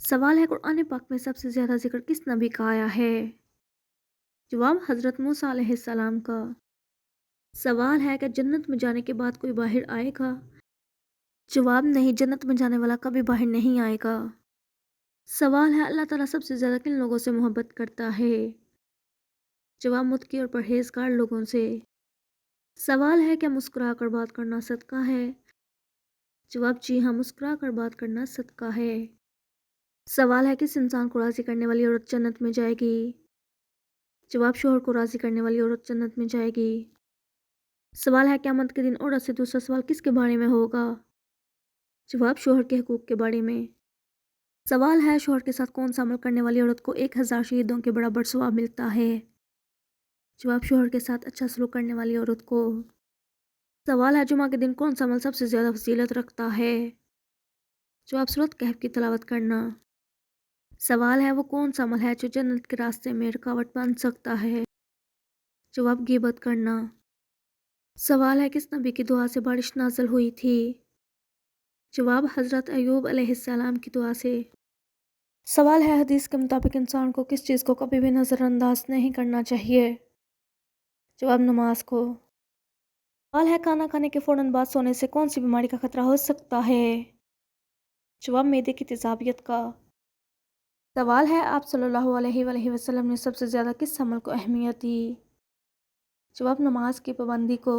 सवाल है कुरान पाक में सबसे ज़्यादा ज़िक्र किस नबी का आया है? जवाब हज़रत मूसा अलैहिस्सलाम का। सवाल है कि जन्नत में जाने के बाद कोई बाहर आएगा? जवाब नहीं, जन्नत में जाने वाला कभी बाहर नहीं आएगा। सवाल है अल्लाह ताला सबसे ज़्यादा किन लोगों से मोहब्बत करता है? जवाब मुत्की और परहेजगार लोगों से। सवाल है क्या मुस्कुरा कर बात करना सदका है? जवाब जी हाँ, मुस्कुरा कर बात करना सदका है। सवाल है किस इंसान को राज़ी करने वाली औरत जन्नत में जाएगी? जवाब शोहर को राज़ी करने वाली औरत जन्नत में जाएगी। सवाल है क़यामत के दिन औरत से दूसरा सवाल किसके बारे में होगा? जवाब शोहर के हकूक़ के बारे में। सवाल है शोहर के साथ कौन सा अमल करने वाली औरत को 1000 शहीदों के बराबर सवाब मिलता है? जवाब शोहर के साथ अच्छा सलूक करने वाली औरत को। सवाल है जुमा के दिन कौन सा अमल सबसे ज़्यादा फजीलत रखता है? जवाब सूरत कहफ की तिलावत करना। सवाल है वो कौन सा अमल है जो जन्नत के रास्ते में रुकावट बन सकता है? जवाब ग़ीबत करना। सवाल है किस नबी की दुआ से बारिश नाज़िल हुई थी? जवाब हज़रत अय्यूब अलैहिस्सलाम की दुआ से। सवाल है हदीस के मुताबिक इंसान को किस चीज़ को कभी भी नज़रअंदाज नहीं करना चाहिए? जवाब नमाज को। सवाल है खाना खाने के फ़ौरन बाद सोने से कौन सी बीमारी का खतरा हो सकता है? जवाब मैदे की तेज़ाबियत का। सवाल है आप सल्लल्लाहु अलैहि वसल्लम ने सबसे ज़्यादा किस अमल को अहमियत दी? जवाब नमाज की पाबंदी को।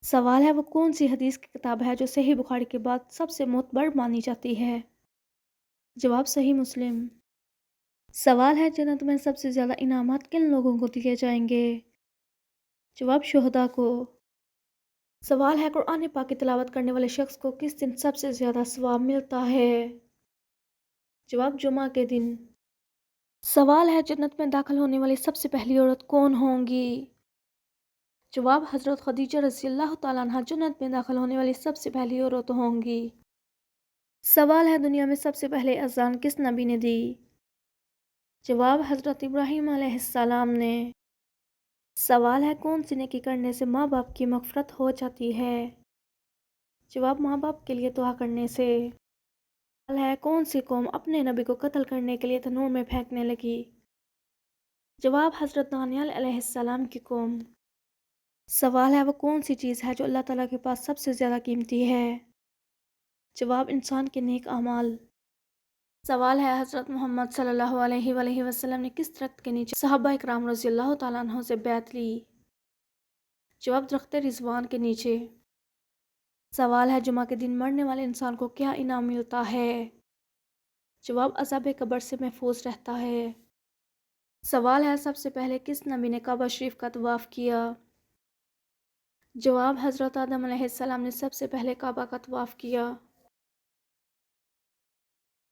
सवाल है वो कौन सी हदीस की किताब है जो सही बुखारी के बाद सबसे मोतबर मानी जाती है? जवाब सही मुस्लिम। सवाल है जन्नत में सबसे ज़्यादा इनामात किन लोगों को दिए जाएंगे? जवाब शुहदा को। सवाल है कुरान पाक की तिलावत करने वाले शख्स को किस दिन सबसे ज़्यादा सवाब मिलता है? जवाब जुमा के दिन। सवाल है जन्नत में दाखिल होने वाली सबसे पहली औरत कौन होंगी? जवाब हज़रत खदीजा रज़ियल्लाहु ताला अन्हा जन्नत में दाखिल होने वाली सबसे पहली औरत होंगी। सवाल है दुनिया में सबसे पहले अज़ान किस नबी ने दी? जवाब हज़रत इब्राहीम अलैहिस्सलाम ने। सवाल है कौन सी नेकी करने से माँ बाप की मग़फ़िरत हो जाती है? जवाब माँ बाप के लिए दुआ करने से। सवाल है कौन सी कौम अपने नबी को कत्ल करने के लिए तनूर में फेंकने लगी? जवाब हज़रत दानियल अलैहिस्सलाम की कौम। सवाल है वो कौन सी चीज़ है जो अल्लाह ताला के पास सबसे ज़्यादा कीमती है? जवाब इंसान के नेक अमाल। सवाल है हज़रत मोहम्मद सल्लल्लाहु अलैहि वसल्लम ने किस दरख्त के नीचे सहाबा इकराम रज़ियल्लाहु ताला अन्हुम से बैत ली? जवाब दरख्त रिज़वान के नीचे। सवाल है जुमा के दिन मरने वाले इंसान को क्या इनाम मिलता है? जवाब अज़ाब कब्र से महफूज रहता है। सवाल है सबसे पहले किस नबी ने काबा शरीफ का तवाफ़ किया? जवाब हज़रत आदम अलैहिस्सलाम ने सबसे पहले काबा का तवाफ़ किया।